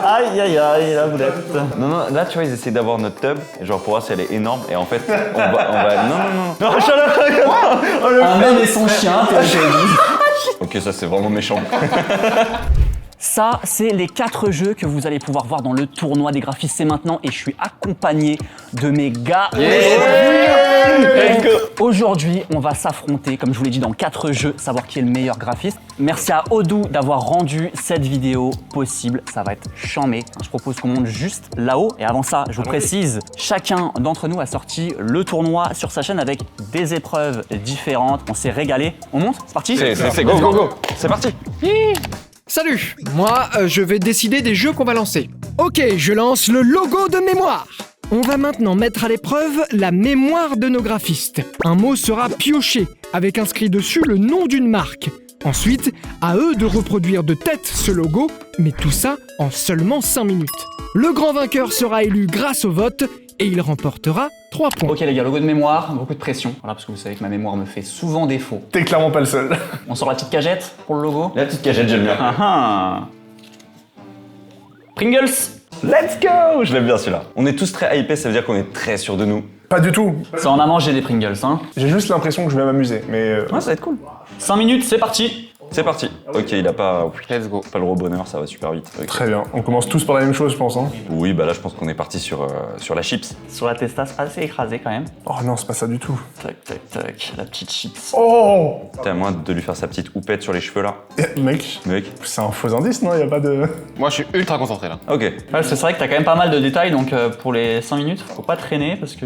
Aïe aïe aïe, la boulette. Non, non, là, tu vois, ils essaient d'avoir notre tub, et genre pour voir si elle est énorme, et en fait, on va... Non, non, non. Non, un homme et son chien, t'as dit. Ok, ça, c'est vraiment méchant. Ça, c'est les 4 jeux que vous allez pouvoir voir dans le tournoi des graphistes. C'est maintenant et je suis accompagné de mes gars. Aujourd'hui, on va s'affronter, comme je vous l'ai dit, dans 4 jeux, savoir qui est le meilleur graphiste. Merci à Odoo d'avoir rendu cette vidéo possible. Ça va être chambé. Je propose qu'on monte juste là-haut. Et avant ça, je vous précise, chacun d'entre nous a sorti le tournoi sur sa chaîne avec des épreuves différentes. On s'est régalé. On monte? C'est parti? C'est go, go, go. C'est parti. Salut, moi je vais décider des jeux qu'on va lancer. Ok, je lance le logo de mémoire. On va maintenant mettre à l'épreuve la mémoire de nos graphistes. Un mot sera pioché, avec inscrit dessus le nom d'une marque. Ensuite, à eux de reproduire de tête ce logo, mais tout ça en seulement 5 minutes. Le grand vainqueur sera élu grâce au vote et il remportera 3 points. Ok les gars, logo de mémoire, beaucoup de pression. Voilà, parce que vous savez que ma mémoire me fait souvent défaut. T'es clairement pas le seul. On sort la petite cagette pour le logo. La petite cagette, j'aime bien. Ah ah. Pringles. Let's go. Je l'aime bien celui-là. On est tous très hypés, ça veut dire qu'on est très sûr de nous. Pas du tout. Ça en a mangé des Pringles, hein. J'ai juste l'impression que je vais m'amuser, mais... Ouais, ça va être cool. 5 minutes, c'est parti. C'est parti. Ok, il a pas... Let's go. Pas le gros bonheur, ça va super vite. Ok. Très bien. On commence tous par la même chose, je pense, hein. Oui, bah là, je pense qu'on est parti sur la chips. Sur la testasse assez écrasée quand même. Oh non, c'est pas ça du tout. Tac, tac, tac, la petite chips. Oh T'as à moins de lui faire sa petite houppette sur les cheveux, là. Mec, Mec. c'est un faux indice, non? Y a pas de... Moi, je suis ultra concentré là. Ok. Ouais, c'est vrai que t'as quand même pas mal de détails, donc pour les 5 minutes, faut pas traîner parce que...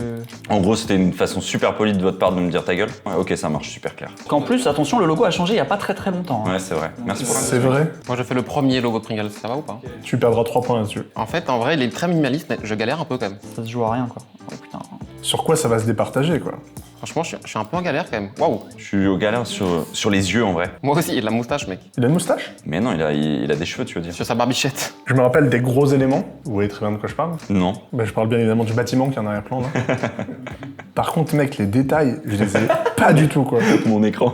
En gros, c'était une façon super polie de votre part de me dire ta gueule. Ouais, ok, ça marche, super clair. Qu'en plus, attention, le logo a changé il y a pas très longtemps. Hein. Ouais, c'est vrai. Merci pour C'est vrai? Moi, je fais le premier logo de Pringles, ça va ou pas? Tu perdras 3 points là-dessus. En fait, en vrai, il est très minimaliste, mais je galère un peu quand même. Ça se joue à rien quoi. Oh putain. Sur quoi ça va se départager, quoi? Franchement, je suis un peu en galère quand même. Waouh! Je suis au galère sur les yeux, en vrai. Moi aussi, il a de la moustache, mec. Il a une moustache? Mais non, il a des cheveux, tu veux dire. Sur sa barbichette. Je me rappelle des gros éléments. Vous voyez très bien de quoi je parle? Non. Bah, je parle bien évidemment du bâtiment qui est en arrière-plan, là. Par contre, mec, les détails, je les ai pas du tout, quoi. Mon écran.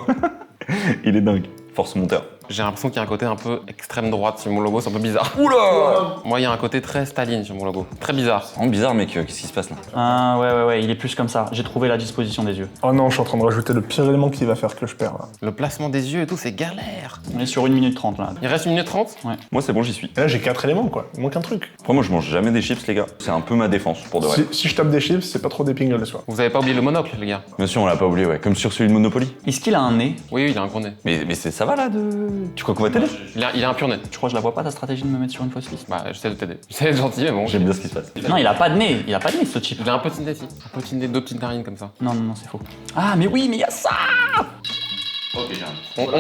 Il est dingue. Force monteur. J'ai l'impression qu'il y a un côté un peu extrême droite sur mon logo, c'est un peu bizarre. Oula! Moi, il y a un côté très Staline sur mon logo. Très bizarre. C'est vraiment bizarre, mec. Qu'est-ce qui se passe là? Ah ouais, il est plus comme ça. J'ai trouvé la disposition des yeux. Oh non, je suis en train de rajouter le pire élément qui va faire que je perds, là. Le placement des yeux et tout, c'est galère. On est sur 1 minute 30 là. Il reste 1 minute 30? Moi, c'est bon, j'y suis. Et là, j'ai 4 éléments, quoi. Il manque un truc. Après, moi, je mange jamais des chips, les gars. C'est un peu ma défense, pour de vrai. Si je tape des chips, c'est pas trop des Pringles, quoi. Vous avez pas oublié le monocle, les gars? Bien sûr, on l'a pas oublié, ouais. Comme sur celui de Monopoly. Est-ce qu'il a un nez? Oui, il a un gros nez. Mais ça va, là, de... Tu crois qu'on va t'aider? Il a un pur nez. Je crois que je la vois pas ta stratégie de me mettre sur une fausse liste. Bah, j'essaie de t'aider. J'essaie d'être gentil, mais bon. J'aime bien ce qui se passe. Non, il a pas de nez. Il a pas de nez ce type. Il a un petit nez, si. Un petit nez, 2 petites narines comme ça. Non, c'est faux. Ah mais oui, mais il y a ça. Ok, j'arrive.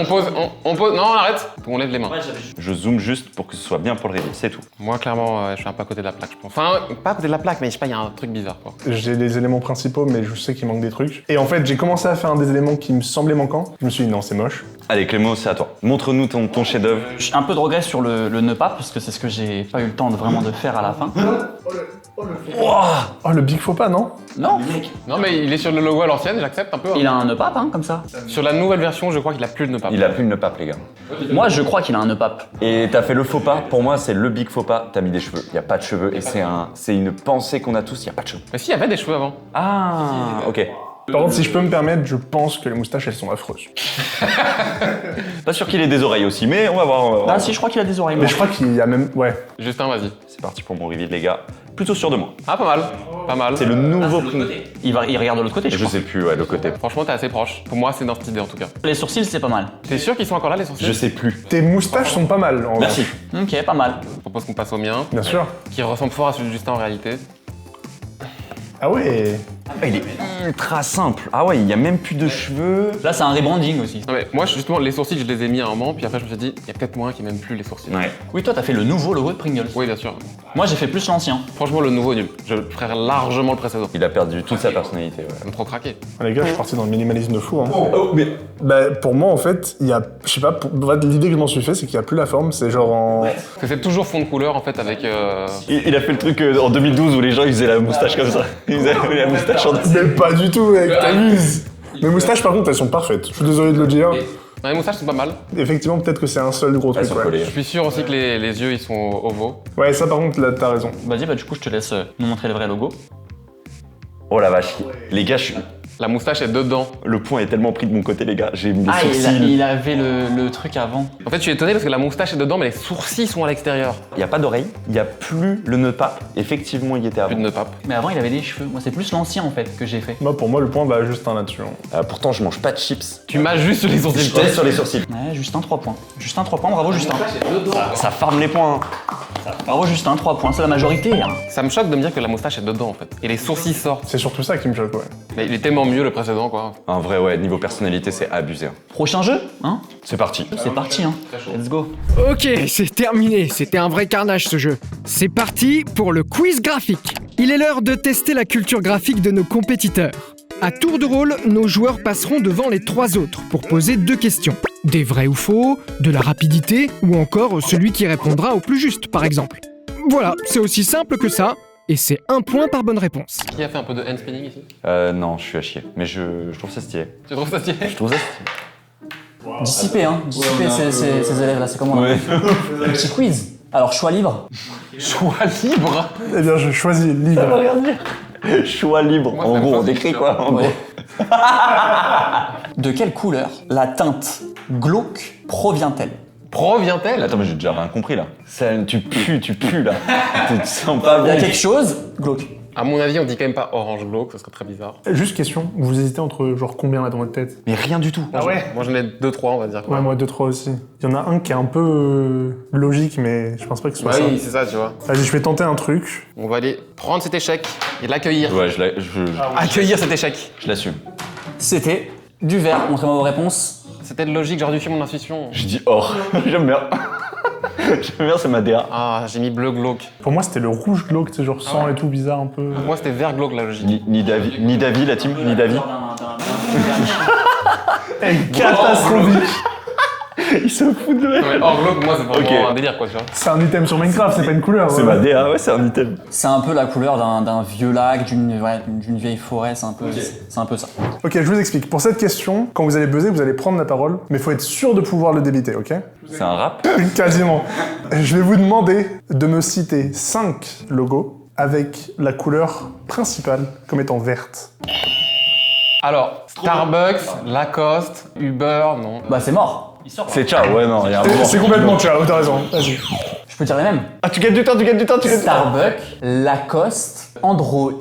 On pose. Non, on arrête. On lève les mains. Je zoome juste pour que ce soit bien pour le reveal, c'est tout. Moi, clairement, je suis un peu à côté de la plaque, je pense. Enfin, pas à côté de la plaque, mais je sais pas, il y a un truc bizarre, quoi. J'ai les éléments principaux, mais je sais qu'il manque des trucs. Et en fait, j'ai commencé à faire un des éléments qui me semblait manquant. Je me suis dit, non, c'est moche. Allez, Clément, c'est à toi. Montre-nous ton chef-d'œuvre. J'ai un peu de regret sur le ne pas parce que c'est ce que j'ai pas eu le temps de vraiment de faire à la fin. Oh, le big faux pas, non? Non, mec. Non, mais il est sur le logo à l'ancienne, j'accepte un peu. Hein. Il a un nœud pape, hein, comme ça. Sur la nouvelle version, je crois qu'il a plus de nœud pape. Il a plus le nœud pape, les gars. Moi, je crois qu'il a un nœud pape. Et t'as fait le faux pas. Pour moi, c'est le big faux pas. T'as mis des cheveux. Y a pas de cheveux. Et c'est une pensée qu'on a tous. Y a pas de cheveux. Mais si, il y avait des cheveux avant. Ah, ok. Par contre, si je peux me permettre, je pense que les moustaches, elles sont affreuses. Pas sûr qu'il ait des oreilles aussi, mais on va voir. Ah si, je crois qu'il a des oreilles. Mais moi. je crois qu'il y a même... Ouais. Justin, vas-y. C'est parti pour mon reveal, les gars. Plutôt sûr de moi. Ah, pas mal. Pas mal. C'est le nouveau Il regarde de l'autre côté, je Je crois. sais plus, ouais, le côté. Franchement, t'es assez proche. Pour moi, c'est dans cette idée, en tout cas. Les sourcils, c'est pas mal. T'es sûr qu'ils sont encore là, les sourcils? Je sais plus. Tes moustaches sont pas mal, en Merci. vrai. Ok, pas mal. Je propose qu'on passe au mien, Bien sûr. qui ressemble fort à celui de Justin en réalité. Ah ouais. Il est ultra simple. Ah ouais, il y a même plus de cheveux. Là, c'est un rebranding aussi. Non, mais moi, justement, les sourcils, je les ai mis à un moment, puis après, je me suis dit, il y a peut-être moyen qu'ils m'aiment plus les sourcils. Ouais. Oui, toi, t'as fait le nouveau logo de Pringles. Oui, bien sûr. Moi, j'ai fait plus l'ancien. Franchement, le nouveau est nul. Je ferais largement le précédent. Il a perdu toute sa personnalité, ouais. J'aime trop craquer. Ah, les gars, je suis parti dans le minimalisme de fou, hein. Oh, mais... Bah, pour moi, en fait, il y a... Je sais pas, l'idée que je m'en suis fait, c'est qu'il y a plus la forme, c'est genre en... Parce que c'est toujours fond de couleur, en fait, avec... Il a fait le truc en 2012 où les gens ils faisaient la moustache comme ça. Ils avaient la moustache en Mais pas du tout, mec, t'amuses. Mes moustaches, par contre, elles sont parfaites. Je suis désolé de le dire. Les moustaches sont pas mal. Effectivement, peut-être que c'est un seul gros Elles truc. sont Ouais. collées. Je suis sûr aussi que les yeux ils sont ovaux. Ouais, ça par contre, là, t'as raison. Vas-y, bah du coup, je te laisse nous montrer le vrai logo. Oh la vache. Les gars, La moustache est dedans. le point est tellement pris de mon côté, les gars. J'ai mis des Ah, sourcils. il avait le truc avant. En fait, je suis étonné parce que la moustache est dedans, mais les sourcils sont à l'extérieur. Il n'y a pas d'oreille, il n'y a plus le nœud de pape. Effectivement, il y était Plus avant. de nœud pape. Mais avant, il avait des cheveux. Moi, c'est plus l'ancien en fait que j'ai fait. Moi, pour moi, le point va juste un là-dessus. Hein. Pourtant, je mange pas de chips. Tu m'as juste sur les sourcils. Je teste sur les sourcils. Ouais, Justin, 3 points. Justin, 3 points, bravo Justin. Ça farme les points. Bravo Justin, 3 points, c'est la majorité. Hein. Ça me choque de me dire que la moustache est dedans en fait. Et les sourcils sortent. C'est surtout ça qui me choque, ouais. Mais il est tellement mieux le précédent quoi. En vrai, ouais, niveau personnalité, c'est abusé. Prochain jeu, hein? C'est parti. C'est parti, hein. Let's go. Ok, c'est terminé, c'était un vrai carnage ce jeu. C'est parti pour le quiz graphique. Il est l'heure de tester la culture graphique de nos compétiteurs. À tour de rôle, nos joueurs passeront devant les 3 autres pour poser 2 questions. Des vrais ou faux, de la rapidité, ou encore celui qui répondra au plus juste, par exemple. Voilà, c'est aussi simple que ça, et c'est 1 point par bonne réponse. Qui a fait un peu de hand spinning ici? Non, je suis à chier. Mais je trouve ça stylé. Tu trouves ça stylé? Je trouve ça stylé. Dissiper, hein. Dissiper ces élèves-là, c'est comment on appelle Un petit quiz. Alors, choix libre. Choix libre. Eh bien, je choisis livre. Choix libre. Moi, En ça me gros, on choque, décrit tu quoi vois. en Ouais. gros. De quelle couleur la teinte glauque provient-elle? Provient-elle? Attends, mais j'ai déjà rien compris là. Tu pues là. Tu sens pas Il y a bon. quelque chose, glauque. À mon avis, on dit quand même pas orange glauque, ça serait très bizarre. Juste question, vous hésitez entre genre combien là dans votre tête? Mais rien du tout. Ah ouais? Moi j'en ai 2-3 on va dire. Ouais, moi 2-3 aussi. Il y en a un qui est un peu logique, mais je pense pas que ce soit Bah ça. oui, c'est ça, tu vois. Vas-y, je vais tenter un truc. On va aller prendre cet échec et l'accueillir. Ouais, Accueillir cet échec. je l'assume. C'était du vert. Montrez-moi vos réponses. C'était logique, j'aurais dû suivre mon intuition. Je dis or. J'aime bien. J'aime bien, c'est ma DA. Ah, j'ai mis bleu glauque. Pour moi, c'était le rouge glauque, tu sais, genre sang et tout bizarre un peu. Moi c'était vert glauque la logique. Ni Davi, la team, ni Davi. Catastrophique! Il se fout de Non, mais or glauque, moi c'est vraiment Ok. un délire quoi, tu vois. C'est un item sur Minecraft, c'est pas une couleur. C'est ouais. ma DA, ouais, c'est un item. C'est un peu la couleur d'un vieux lac, d'une vieille forêt, c'est un peu ça. Ok, je vous explique. Pour cette question, quand vous allez buzzer, vous allez prendre la parole, mais faut être sûr de pouvoir le débiter, ok? C'est un rap. Quasiment. Je vais vous demander de me citer 5 logos avec la couleur principale comme étant verte. Alors, Starbucks, Lacoste, Uber, non. Bah c'est mort. C'est ciao, ouais, non, il y a un moment. C'est complètement ciao, t'as raison. Vas-y. Je peux dire les mêmes. Ah, tu gagnes du temps, tu gagnes du temps, tu gagnes du temps. Starbucks, Lacoste, Android,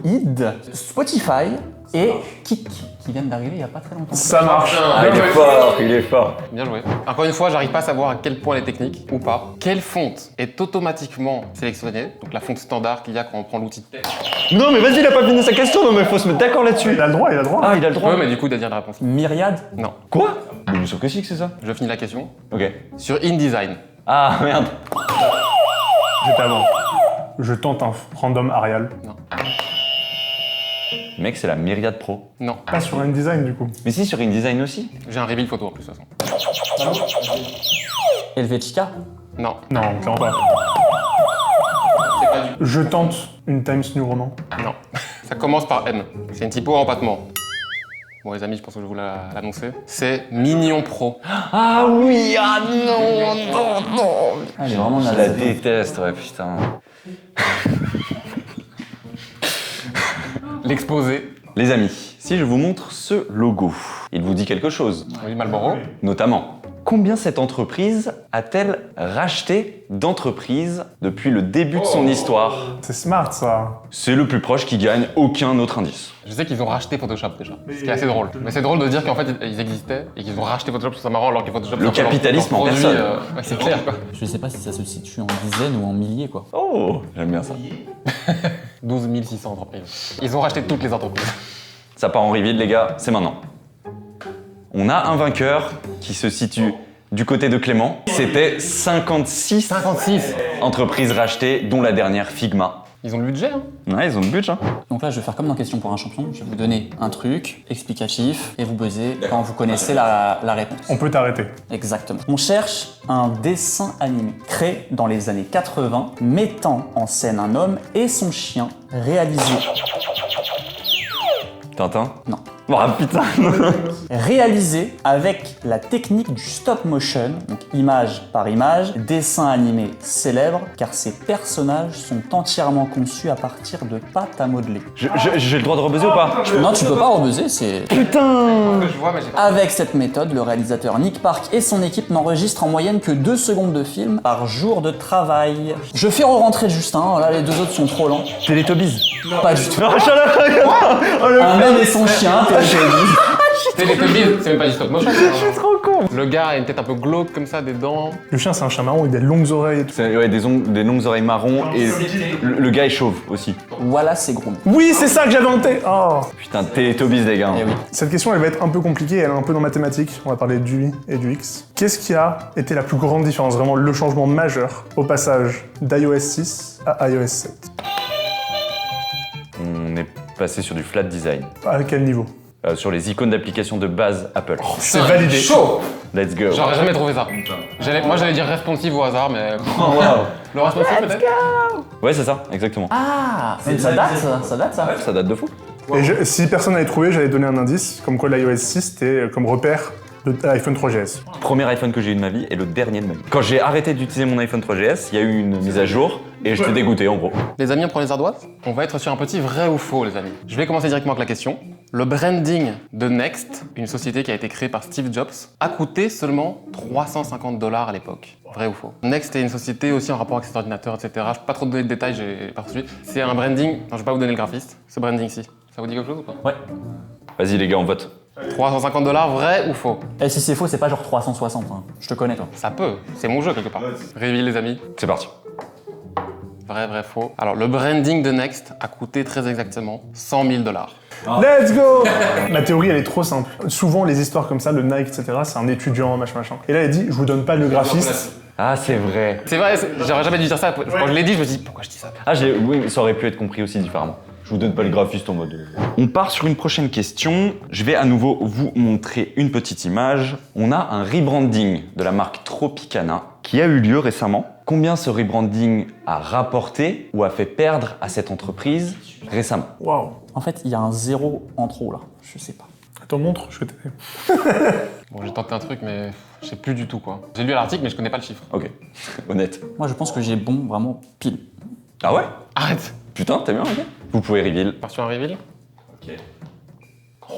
Spotify et Kik qui viennent d'arriver il y a pas très longtemps. Ça marche. Ah, il est fort, il est fort. Bien joué. Encore une fois, j'arrive pas à savoir à quel point elle est technique ou pas. Quelle fonte est automatiquement sélectionnée? Donc la fonte standard qu'il y a quand on prend l'outil de test. Non, mais vas-y, il a pas fini sa question, non, mais faut se mettre d'accord là-dessus. Il a le droit, il a le droit. Ah, il a le droit. Ouais, mais du coup, t'as dire la réponse. Myriade. Non. Quoi? Mais bien sûr que si que c'est ça. Je finis la question. Ok. Sur InDesign. Ah, merde. J'étais avant. Je tente un random Arial. Mec, c'est la Myriad Pro. Non. Pas sur InDesign du coup. Mais si, sur InDesign aussi. J'ai un reveal photo en plus de toute façon. Helvetica. Non. Non, clairement pas. C'est pas du. Je tente une Times New Roman. Non. Ça commence par M. C'est une typo à empattement. Bon les amis, je pense que je vais vous l'annoncer. C'est Mignon Pro. Ah oui, ah non, non, non. Ah, elle est vraiment Je la naze. déteste, ouais, putain. L'exposé. Les amis, si je vous montre ce logo, il vous dit quelque chose, Oui, Marlboro. notamment. Combien cette entreprise a-t-elle racheté d'entreprises depuis le début de son histoire? C'est smart ça. C'est le plus proche qui gagne aucun autre indice. Je sais qu'ils ont racheté Photoshop déjà, ce qui est assez drôle. Mais c'est drôle de dire qu'en fait ils existaient et qu'ils ont racheté Photoshop, je trouve ça marrant alors que Photoshop Le c'est un peu capitalisme leur en produit, personne. Ouais, c'est clair quoi. Je sais pas si ça se situe en dizaines ou en milliers quoi. Oh, j'aime bien ça. 12 600 entreprises. Ils ont racheté toutes les entreprises. Ça part en reveal, les gars, c'est maintenant. On a un vainqueur qui se situe du côté de Clément. C'était 56 56. entreprises rachetées, dont la dernière Figma. Ils ont le budget hein. Ouais, ils ont le budget. Hein. Donc là, je vais faire comme dans Question pour un champion. Je vais vous donner un truc explicatif et vous buzzez quand vous connaissez la réponse. On peut t'arrêter. Exactement. On cherche un dessin animé créé dans les années 80 mettant en scène un homme et son chien réalisé. Tintin? Non. Oh putain. Réalisé avec la technique du stop motion, donc image par image, dessin animé célèbre, car ces personnages sont entièrement conçus à partir de pâte à modeler. J'ai le droit de rebuzzer ou pas? Non, tu peux pas rebuzzer, c'est... Putain. Je vois, mais j'ai pas. Avec cette méthode, le réalisateur Nick Park et son équipe n'enregistrent en moyenne que 2 secondes de film par jour de travail. Je fais re-rentrer Justin, là les deux autres sont trop lents. Télétobies. Pas du tout. Oh, Un homme et son chien, Télétobies. Télétobies, c'est même pas du stop motion. Je suis trop con. Le gars a une tête un peu glauque comme ça, des dents. Le chien, c'est un chien marron avec des longues oreilles et tout. Ouais, des longues oreilles marron et le gars est chauve aussi. Voilà, c'est gros. Oui, c'est ça que j'avais en tête. Oh. Putain, Télétobies les gars. Eh oui. Cette question, elle va être un peu compliquée, elle est un peu dans mathématiques. On va parler du Y et du X. Qu'est-ce qui a été la plus grande différence, vraiment le changement majeur, au passage d'iOS 6 à iOS 7? On est passé sur du flat design. À quel niveau? Sur les icônes d'application de base Apple. C'est validé. Chaud. Let's go. J'aurais jamais trouvé ça. Moi j'allais dire responsive au hasard, mais. Le responsive peut-être. Ouais, c'est ça, exactement. Ah, ça date ça. Ça date de fou. Et si personne n'avait trouvé, j'allais donner un indice, comme quoi l'iOS 6 c'était comme repère de l'iPhone 3GS. Premier iPhone que j'ai eu de ma vie et le dernier de ma vie. Quand j'ai arrêté d'utiliser mon iPhone 3GS, il y a eu une mise à jour et j'étais dégoûté en gros. Les amis, on prend les ardoises. On va être sur un petit vrai ou faux, les amis. Je vais commencer directement avec la question. Le branding de Next, une société qui a été créée par Steve Jobs, a coûté seulement $350 à l'époque. Vrai ou faux? Next est une société aussi en rapport avec ses ordinateurs, etc. Je peux pas trop donner de détails, j'ai pas reçu. C'est un branding. Non, je vais pas vous donner le graphiste. Ce branding-ci. Ça vous dit quelque chose ou pas? Ouais. Vas-y les gars, on vote. $350, vrai ou faux? Et si c'est faux, c'est pas genre 360, hein. Je te connais toi. Ça peut, c'est mon jeu quelque part. Reveal les amis. C'est parti. Vrai, faux. Alors le branding de Next a coûté très exactement $100 000. Let's go. Ma théorie, elle est trop simple. Souvent, les histoires comme ça, le Nike, etc., c'est un étudiant, machin. Et là, elle dit, je vous donne pas le graphiste. Ah, c'est vrai. C'est vrai, j'aurais jamais dû dire ça. Quand je l'ai dit, je me dis pourquoi je dis ça? Ah, oui, mais ça aurait pu être compris aussi différemment. Je vous donne pas le graphiste en mode... On part sur une prochaine question. Je vais à nouveau vous montrer une petite image. On a un rebranding de la marque Tropicana qui a eu lieu récemment. Combien ce rebranding a rapporté ou a fait perdre à cette entreprise récemment? Waouh. En fait, il y a un 0 en trop là. Je sais pas. Attends, montre, je vais t'aider. Bon, j'ai tenté un truc, mais je sais plus du tout quoi. J'ai lu l'article, mais je connais pas le chiffre. Ok, honnête. Moi, je pense que j'ai bon vraiment pile. Ah ouais? Arrête. Putain, t'as bien, ok. Vous pouvez reveal. Part sur un reveal.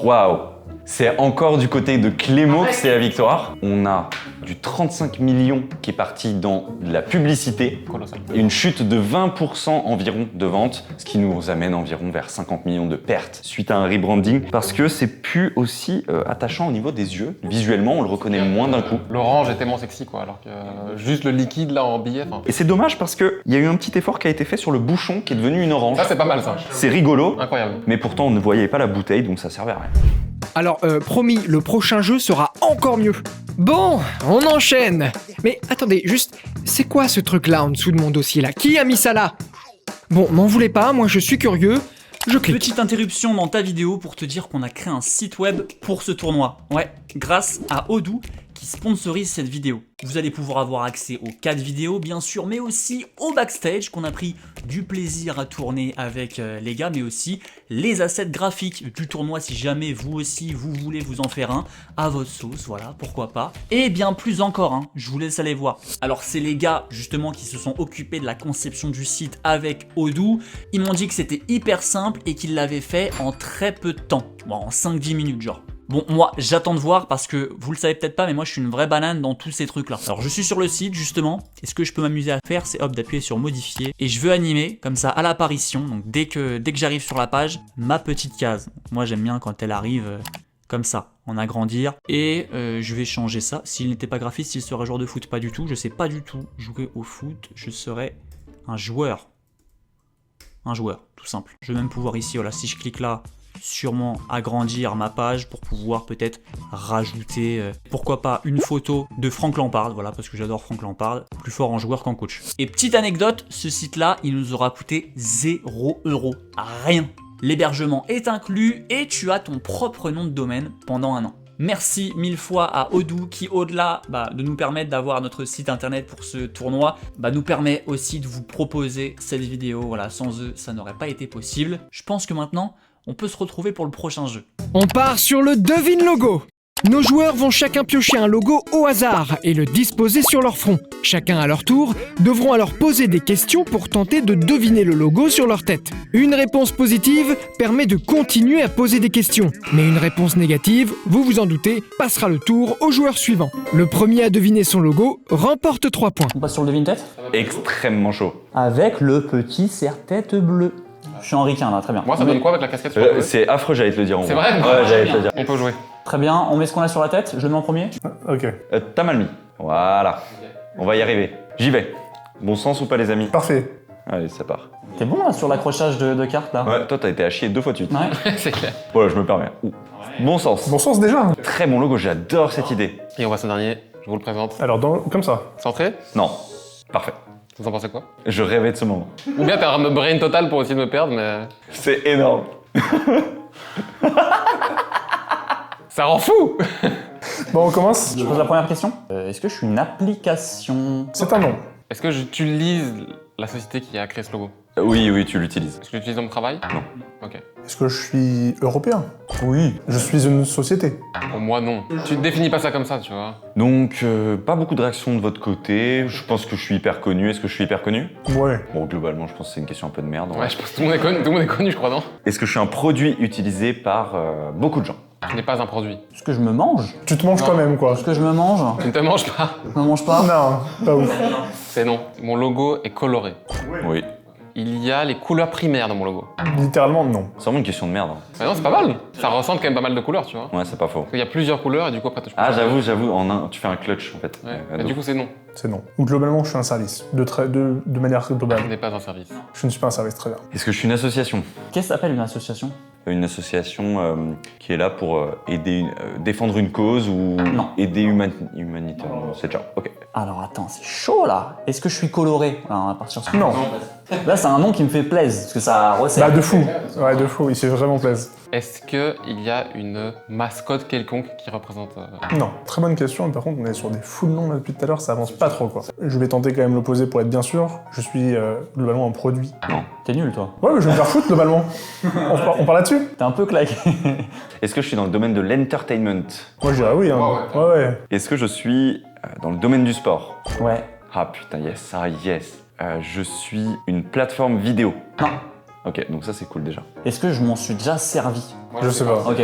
Waouh! C'est encore du côté de Clément que c'est la victoire. On a du 35 millions qui est parti dans la publicité Colossal. et une chute de 20% environ de ventes, ce qui nous amène environ vers 50 millions de pertes suite à un rebranding parce que c'est plus aussi attachant au niveau des yeux. Visuellement, on le reconnaît moins d'un coup. L'orange est tellement sexy quoi, alors que juste le liquide là en billet. Et c'est dommage parce qu'il y a eu un petit effort qui a été fait sur le bouchon qui est devenu une orange. Ça c'est pas mal ça. C'est rigolo, Incroyable. mais pourtant on ne voyait pas la bouteille donc ça servait à rien. Alors, promis, le prochain jeu sera encore mieux. Bon, on enchaîne. Mais attendez, juste, c'est quoi ce truc-là en dessous de mon dossier là? Qui a mis ça là? Bon, m'en voulez pas, moi je suis curieux. Je clique. Petite interruption dans ta vidéo pour te dire qu'on a créé un site web pour ce tournoi. Ouais, grâce à Odoo qui sponsorise cette vidéo. Vous allez pouvoir avoir accès aux 4 vidéos bien sûr, mais aussi au backstage qu'on a pris du plaisir à tourner avec les gars, mais aussi les assets graphiques du tournoi si jamais vous aussi vous voulez vous en faire un à votre sauce, voilà, pourquoi pas. Et bien plus encore, hein, je vous laisse aller voir. Alors c'est les gars justement qui se sont occupés de la conception du site avec Odoo. Ils m'ont dit que c'était hyper simple et qu'ils l'avaient fait en très peu de temps, bon, en 5-10 minutes genre. Bon, moi, j'attends de voir parce que vous le savez peut-être pas, mais moi, je suis une vraie banane dans tous ces trucs-là. Alors, je suis sur le site, justement, et ce que je peux m'amuser à faire, c'est hop, d'appuyer sur modifier. Et je veux animer, comme ça, à l'apparition, donc dès que j'arrive sur la page, ma petite case. Moi, j'aime bien quand elle arrive comme ça, en agrandir. Et je vais changer ça. S'il n'était pas graphiste, il serait joueur de foot. Pas du tout, je sais pas du tout jouer au foot. Je serais un joueur. Un joueur, tout simple. Je vais même pouvoir ici, voilà, si je clique là, sûrement agrandir ma page pour pouvoir peut-être rajouter, pourquoi pas, une photo de Frank Lampard, voilà, parce que j'adore Frank Lampard, plus fort en joueur qu'en coach. Et petite anecdote, ce site-là, il nous aura coûté 0 €, rien. L'hébergement est inclus et tu as ton propre nom de domaine pendant 1 an. Merci 1000 fois à Odoo qui, au-delà de nous permettre d'avoir notre site internet pour ce tournoi, nous permet aussi de vous proposer cette vidéo. Voilà, sans eux, ça n'aurait pas été possible. Je pense que maintenant, on peut se retrouver pour le prochain jeu. On part sur le devine logo. Nos joueurs vont chacun piocher un logo au hasard et le disposer sur leur front. Chacun à leur tour devront alors poser des questions pour tenter de deviner le logo sur leur tête. Une réponse positive permet de continuer à poser des questions, mais une réponse négative, vous vous en doutez, passera le tour au joueur suivant. Le premier à deviner son logo remporte 3 points. On passe sur le devine-tête? Extrêmement chaud. Avec le petit serre-tête bleu. Je suis Henri Quin là, très bien. Moi, ça donne quoi avec la casquette sur le C'est affreux, j'allais te le dire. En C'est vrai. vrai Ouais, j'allais te le dire. On peut jouer. Très bien, on met ce qu'on a sur la tête, je le mets en premier. Ok, T'as mal mis. Voilà. On va y arriver. J'y vais. Bon sens ou pas, les amis? parfait. Allez, ça part. T'es bon là sur l'accrochage de cartes là? Ouais, toi, t'as été à chier 2 fois de suite. Ouais. C'est clair. Voilà, je me permets. Ouh. Bon sens. Bon sens déjà. Très bon logo, j'adore cette idée. Et on passe au dernier. Je vous le présente. Alors, comme ça. Centré. Non. Parfait. Vous en pensez quoi? Je rêvais de ce moment. Ou bien t'as un brain total pour essayer de me perdre, mais... C'est énorme. Ça rend fou. Bon, on commence. Je pose la première question. Est-ce que je suis une application? C'est un nom. Est-ce que j'utilise la société qui a créé ce logo? Oui, tu l'utilises. Est-ce que j'utilise dans mon travail? Non. Ok. Est-ce que je suis européen? Oui. Je suis une société. Pour moi, non. Tu ne définis pas ça comme ça, tu vois. Donc, pas beaucoup de réactions de votre côté. Je pense que je suis hyper connu. Est-ce que je suis hyper connu? Ouais. Bon, globalement, je pense que c'est une question un peu de merde. Ouais, je pense que tout le monde est connu, tout le monde est connu, je crois, non? Est-ce que je suis un produit utilisé par beaucoup de gens? Tu n'es pas un produit. Est-ce que je me mange? Tu te manges toi-même, quoi. Est-ce que je me mange? Tu ne te manges pas. Je me mange pas? Non, pas ouf. C'est non. Mon logo est coloré. Oui. Il y a les couleurs primaires dans mon logo. Littéralement, non. C'est vraiment une question de merde. Mais non, c'est pas mal. Ça ressemble quand même pas mal de couleurs, tu vois. Ouais, c'est pas faux. Il y a plusieurs couleurs et du coup, après, tu peux Ah, choisir. j'avoue, tu fais un clutch en fait. Ouais. De Et du coup, c'est non. C'est non. Ou globalement, je suis un service. De manière globale. Tu n'es pas un service. Je ne suis pas un service, très bien. Est-ce que je suis une association? Qu'est-ce que s'appelle une association? Une association qui est là pour aider, défendre une cause ou Non. aider humanitairement. C'est déjà. Ok. Alors attends, c'est chaud là. Est-ce que je suis coloré? Alors, on va partir sur... Non. Là, c'est un nom qui me fait plaisir, parce que ça resserre. Bah, de fou. Ouais, de fou. Il fait vraiment plaisir. Est-ce qu'il y a une mascotte quelconque qui représente... Non. Très bonne question. Par contre, on est sur des fous de noms là depuis tout à l'heure. Ça avance pas trop, quoi. Je vais tenter quand même l'opposé pour être bien sûr. Je suis globalement un produit. T'es nul, toi. Ouais, mais je vais me faire foutre, globalement. On parle là-dessus? T'es un peu claqué. Est-ce que je suis dans le domaine de l'entertainment? Moi, je dirais oui, hein. Ouais. Est-ce que je suis dans le domaine du sport? Ouais. Ah putain, yes, ah yes. Je suis une plateforme vidéo. Non. Ok, donc ça c'est cool déjà. Est-ce que je m'en suis déjà servi? Je sais pas. Ok.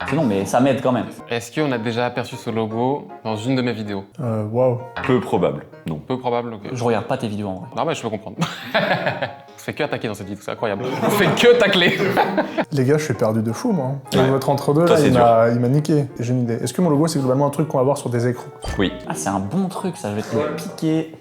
C'est non, mais ça m'aide quand même. Est-ce qu'on a déjà aperçu ce logo dans une de mes vidéos? Waouh. Peu probable, non. Peu probable, ok. Je regarde pas tes vidéos en vrai. Non, mais je peux comprendre. On se fait que attaquer dans cette vidéo, c'est incroyable. On se fait que tacler. Les gars, je suis perdu de fou, moi. Et votre entre-deux, Toi, là, c'est il m'a niqué. J'ai une idée. Est-ce que mon logo, c'est globalement un truc qu'on va voir sur des écrans? Oui. Ah, c'est un bon truc, ça, je vais te le piquer.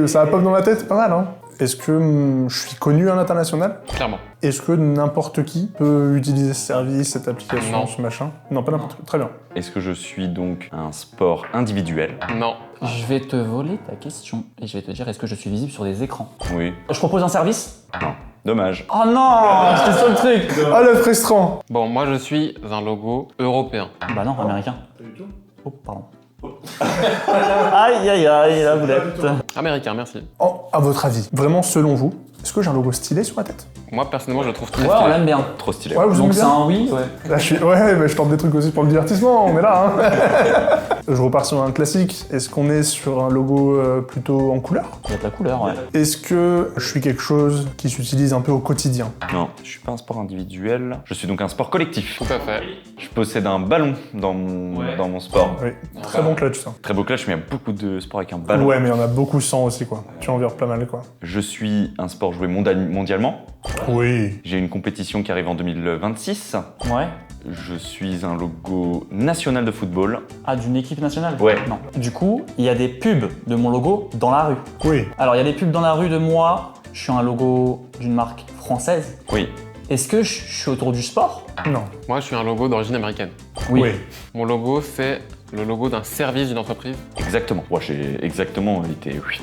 Ça va pop dans ma tête, pas mal, hein. Est-ce que je suis connu à l'international? Clairement. Est-ce que n'importe qui peut utiliser ce service, cette application, Non. ce machin? Non, pas n'importe qui. Très bien. Est-ce que je suis donc un sport individuel? Non. Je vais te voler ta question et je vais te dire est-ce que je suis visible sur des écrans? Oui. Je propose un service? Non. Dommage. Oh non, c'était ça le truc. Ah, le frustrant! Bon, moi je suis un logo européen. Bah non, américain. Oh, pardon. Aïe, la boulette. Américain, merci. Oh, à votre avis, vraiment selon vous, est-ce que j'ai un logo stylé sur la tête? Moi personnellement, je le trouve très Ouais, on stylé. l'aime bien. Trop stylé. Ouais, vous aimez Donc c'est bien? un oui, ouais. Là, ouais, mais je tente des trucs aussi pour le divertissement, on est là, hein. Je repars sur un classique. Est-ce qu'on est sur un logo plutôt en couleur? Il y a de la couleur, ouais. Est-ce que je suis quelque chose qui s'utilise un peu au quotidien? Non, je suis pas un sport individuel. Je suis donc un sport collectif. Tout à fait. Je possède un ballon dans mon sport. Oui, très bon clutch, ça. Très beau clutch, mais il y a beaucoup de sports avec un ballon. Ouais, mais il y en a beaucoup sans aussi, quoi. Tu en vires pas mal, quoi. Je suis un sport joué mondialement. Oui. J'ai une compétition qui arrive en 2026. Ouais. Je suis un logo national de football. Ah, d'une équipe nationale? Ouais. Non. Du coup, il y a des pubs de mon logo dans la rue. Oui. Alors, il y a des pubs dans la rue de moi. Je suis un logo d'une marque française. Oui. Est-ce que je suis autour du sport? Non. Moi je suis un logo d'origine américaine. Oui. Mon logo, c'est le logo d'un service d'une entreprise. Exactement. Ouais, j'ai exactement été. Oui.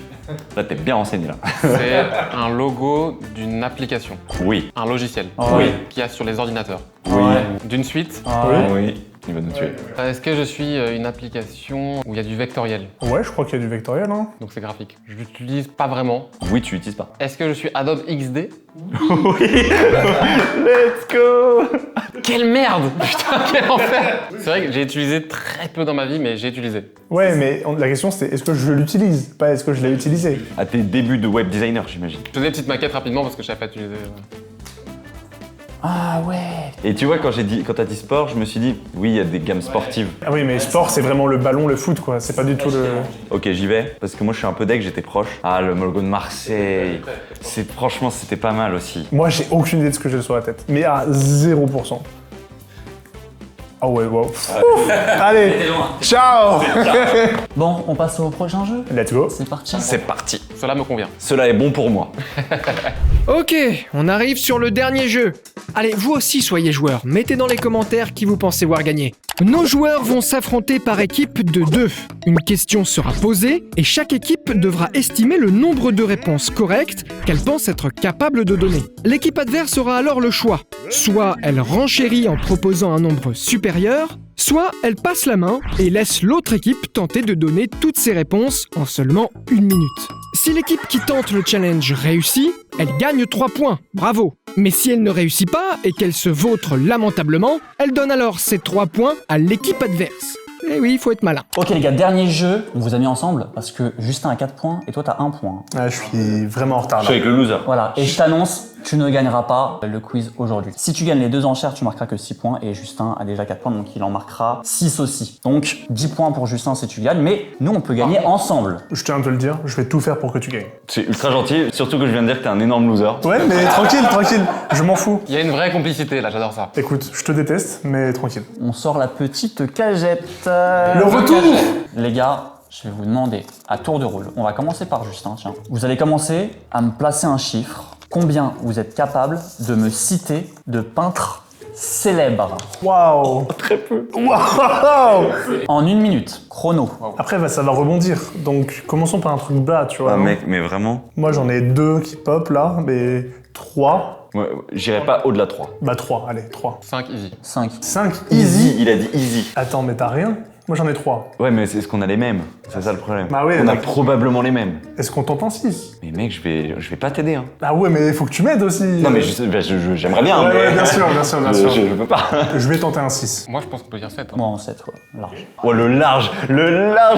Là, t'es bien renseigné là. C'est un logo d'une application, Oui. un logiciel Oui. qu'il y a sur les ordinateurs. Oui. Ouais. D'une suite, Ah ouais. Oui. Il va nous tuer. Est-ce que je suis une application où il y a du vectoriel? Ouais, je crois qu'il y a du vectoriel, hein. Donc c'est graphique. Je l'utilise pas vraiment. Oui, tu l'utilises pas. Est-ce que je suis Adobe XD? Oui. Let's go. Quelle merde! Putain, quel enfer! C'est vrai que j'ai utilisé très peu dans ma vie, mais j'ai utilisé. Ouais, mais la question c'était est-ce que je l'utilise, pas est-ce que je l'ai utilisé. À tes débuts de web designer, j'imagine. Je faisais des petites maquettes rapidement parce que je savais pas utiliser. Ah ouais. Et tu vois, quand t'as dit sport, je me suis dit, oui, il y a des gammes sportives. Ah oui, mais sport, c'est vraiment le ballon, le foot, quoi. C'est pas du tout le... Ok, j'y vais, parce que moi je suis un peu deg, j'étais proche. Ah, le Molgo de Marseille. Franchement, c'était pas mal aussi. Moi, j'ai aucune idée de ce que j'ai sur la tête. Mais à 0%. Ah ouais, wow. Allez, ciao. Bon, on passe au prochain jeu. Let's go. C'est parti. C'est parti. Cela me convient. Cela est bon pour moi. Ok, on arrive sur le dernier jeu. Allez, vous aussi soyez joueurs, mettez dans les commentaires qui vous pensez voir gagner. Nos joueurs vont s'affronter par équipe de 2. Une question sera posée et chaque équipe devra estimer le nombre de réponses correctes qu'elle pense être capable de donner. L'équipe adverse aura alors le choix. Soit elle renchérit en proposant un nombre supérieur, soit elle passe la main et laisse l'autre équipe tenter de donner toutes ses réponses en seulement 1 minute. Si l'équipe qui tente le challenge réussit, elle gagne 3 points, bravo. Mais si elle ne réussit pas et qu'elle se vautre lamentablement, elle donne alors ces 3 points à l'équipe adverse. Eh oui, il faut être malin. Ok les gars, dernier jeu, on vous a mis ensemble parce que Justin a 4 points et toi t'as 1 point. Ah, je suis vraiment en retard, Je suis là. avec le loser. Voilà, et je t'annonce, tu ne gagneras pas le quiz aujourd'hui. Si tu gagnes les 2 enchères, tu marqueras que 6 points et Justin a déjà 4 points, donc il en marquera 6 aussi. Donc 10 points pour Justin si tu gagnes, mais nous on peut gagner ensemble. Je tiens à te le dire, je vais tout faire pour que tu gagnes. C'est ultra gentil, surtout que je viens de dire que t'es un énorme loser. Ouais, mais tranquille, tranquille. Je m'en fous. Il y a une vraie complicité là, j'adore ça. Écoute, je te déteste, mais tranquille. On sort la petite cagette. Le retour. Les gars, je vais vous demander à tour de rôle. On va commencer par Justin, tiens. Vous allez commencer à me placer un chiffre. Combien vous êtes capable de me citer de peintres célèbres Waouh. Très peu. Waouh. en 1 minute, chrono. Après, ça va rebondir. Donc, commençons par un truc bas, tu vois. Ah non mec, mais vraiment. Moi, j'en ai 2 qui pop là, mais 3. Ouais, j'irai pas au-delà de 3. Bah 3, allez, 3. 5 easy. 5. 5, Easy, easy. il a dit easy. Attends, mais t'as rien? Moi, j'en ai 3. Ouais, mais c'est ce qu'on a les mêmes. C'est ça le problème. Bah ouais, on a donc- probablement les mêmes. Est-ce qu'on t'entend 6? Mais mec, je vais pas t'aider. Hein. Ah ouais, mais faut que tu m'aides aussi. Non, mais j'aimerais bien. Ouais, mais... ouais, bien sûr, bien sûr, bien sûr. Je peux pas. Je vais tenter un 6. Moi je pense qu'on peut dire 7. Moi en 7, ouais, large. Oh, le large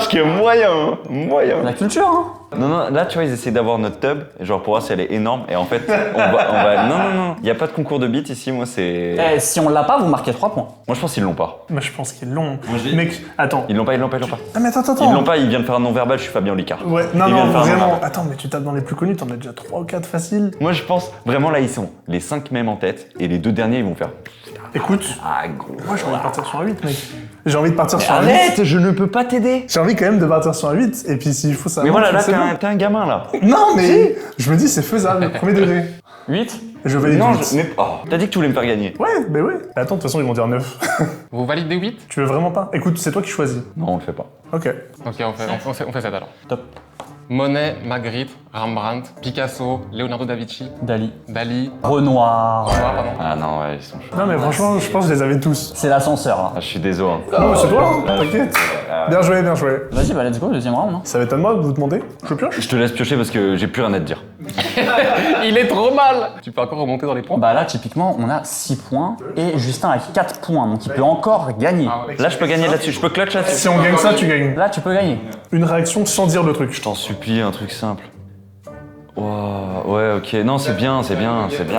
qui est moyen. Hein. Moyen. La culture, hein. Non, là, tu vois, ils essaient d'avoir notre tub, genre pour voir si elle est énorme, et en fait, on va... Non, il y a pas de concours de beats ici, moi, c'est... Eh, si on l'a pas, vous marquez 3 points. Moi, je pense qu'ils l'ont pas. Moi, je pense qu'ils l'ont. je dis- Mec, attends. Ils l'ont pas. Ah, mais attends. Ils l'ont pas, il vient de faire un non-verbal, je suis Fabien Licard. Ouais, non, Il vient non, de faire un vraiment. non-verbal. Attends, mais tu tapes dans les plus connus, t'en as déjà 3 ou 4 faciles. Moi, je pense, vraiment, là, ils sont les 5 mêmes en tête, et les 2 derniers, ils vont faire... Écoute, Ah, gros... moi, j'ai envie de partir sur un 8, mec. J'ai envie de partir sur un 8. Arrête, je ne peux pas t'aider. J'ai envie quand même de partir sur un 8, et puis s'il faut ça. Mais voilà, là, c'est bon. t'es un gamin, là. Non, mais je me dis, c'est faisable, premier degré. 8. Je valide Non, 8. mais... Oh, t'as dit que tu voulais me faire gagner. Ouais, mais ouais. Attends, de toute façon, ils vont dire 9. Vous validez 8? Tu veux vraiment pas? Écoute, c'est toi qui choisis. Non, on le fait pas. Ok. Ok, on fait 7 alors. Top. Monet, Magritte, Rembrandt, Picasso, Leonardo da Vinci, Dali. Dali. Renoir. Ah, pardon. Ah non, ouais, ils sont chauds. Non, mais franchement, je pense que je les avais tous. C'est l'ascenseur, hein. Ah, je suis désolé. Hein. Non, mais c'est toi, hein, t'inquiète. Bien joué, bien joué. Vas-y, bah let's go, deuxième round. Hein. Ça va être à moi de vous demander. Je pioche? Je te laisse piocher parce que j'ai plus rien à te dire. Il est trop mal! Tu peux encore remonter dans les points? Bah là, typiquement, on a 6 points et Justin a 4 points, donc il peut encore gagner. Là, je peux gagner là-dessus, je peux clutch là-dessus. Si on gagne ça, tu gagnes. Là, tu peux gagner. Une réaction sans dire le truc. Je t'en supplie, un truc simple. Wow, ouais, ok. Non, c'est bien.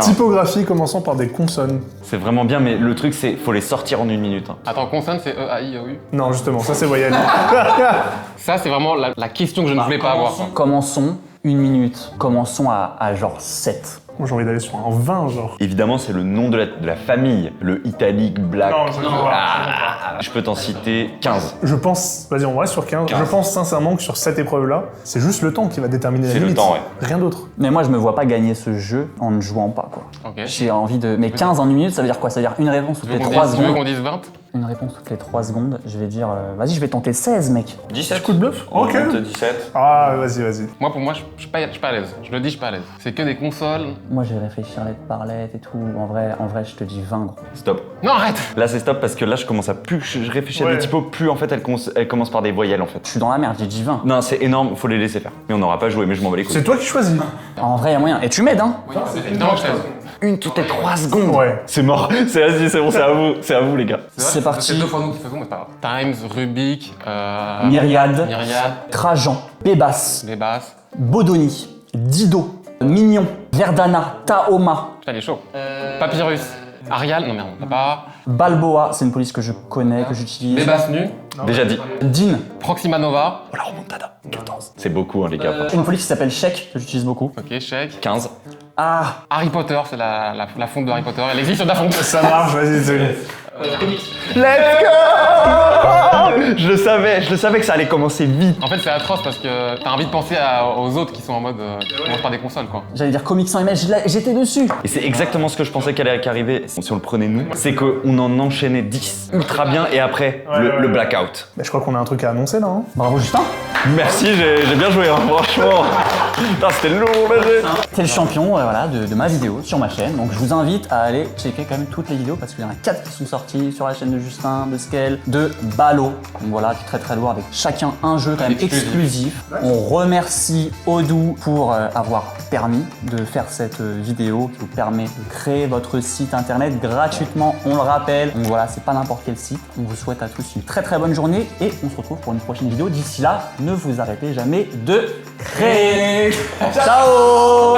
Typographie commençant par des consonnes. C'est vraiment bien, mais le truc, c'est faut les sortir en 1 minute. Hein. Attends, consonne c'est E-A-I-O-U. Non, justement, ça c'est voyelle. Ça, c'est vraiment la question que je ne voulais pas avoir. Commençons 1 minute. Commençons à genre 7. Moi j'ai envie d'aller sur un 20, genre. Évidemment, c'est le nom de la famille, le italique black. Non, ça, je vois pas. Je peux t'en citer 15. Je pense, vas-y, on reste sur 15. Je pense sincèrement que sur cette épreuve-là, c'est juste le temps qui va déterminer la C'est le limite. temps, ouais. Rien d'autre. Mais moi, je me vois pas gagner ce jeu en ne jouant pas, quoi. Ok. J'ai envie de... Mais 15 en 1 minute, ça veut dire quoi? Ça veut dire une réponse toutes Tu veux les qu'on 3 dise, tu veux secondes. qu'on dise 20? Une réponse toutes les 3 secondes. Je vais dire, vas-y, je vais tenter 16, mec. 17. Coup de bluff. On Ok. monte 17. Ah, vas-y. Moi, pour moi, je suis pas à l'aise. Je le dis, je suis pas à l'aise. C'est que des consoles. Moi, je vais réfléchir lettre par lettre et tout. En vrai, je te dis 20, gros. Stop. Non, arrête. Là, c'est stop parce que là, je commence à plus je réfléchis à Ouais. des typos, plus en fait, elles commencent par des voyelles en fait. Je suis dans la merde, j'ai dit 20. Non, c'est énorme, faut les laisser faire. Mais on n'aura pas joué, mais je m'en bats les couilles. C'est toi qui choisis. En vrai, y a moyen. Et tu m'aides, hein? Évidemment que je t'aide. Une toutes les 3 secondes. Ouais. C'est mort. C'est bon, c'est à vous les gars. C'est parti. C'est 2 fois nous qui faisons, mais c'est pas grave. Times, Rubik, Myriade, Myriade, Trajan, Bébas, les basses. Bodoni, Dido, Mignon, Verdana, Tahoma, Putain, il est chaud. Papyrus. Arial, non merde, on peut pas. Balboa, c'est une police que je connais, que j'utilise. Les basses nues. Déjà dit. Dean, Proxima Nova. Oh la remontada. 14. C'est beaucoup hein les gars. une police qui s'appelle Sheik, que j'utilise beaucoup. Ok, chèque. 15. Ah, Harry Potter, c'est la fonte de Harry Potter. Elle existe sur la fonte. Ça marche, vas-y, c'est Let's go. Je le savais que ça allait commencer vite. En fait, c'est atroce parce que t'as envie de penser aux autres qui sont en mode. Qui commencent par des consoles, quoi. j'allais dire comics sans image, j'étais dessus. Et c'est exactement ce que je pensais qu'elle allait arriver si on le prenait nous. C'est qu'on en enchaînait 10 ultra bien et après le blackout. Mais je crois qu'on a un truc à annoncer là. Hein. Bravo Justin, Merci, j'ai bien joué hein, franchement. Putain, c'était lourd le jeu. t'es le champion voilà, de ma vidéo sur ma chaîne. Donc je vous invite à aller checker quand même toutes les vidéos parce qu'il y en a 4 qui sont sorties sur la chaîne de Justin, de Scale, de Balo. Donc voilà, qui est très très lourd avec chacun un jeu quand même exclusif. On remercie Odoo pour avoir permis de faire cette vidéo qui vous permet de créer votre site internet gratuitement, on le rappelle. Donc voilà, c'est pas n'importe quel site. On vous souhaite à tous une très très bonne journée et on se retrouve pour une prochaine vidéo. D'ici là, ne vous arrêtez jamais de créer. Ciao.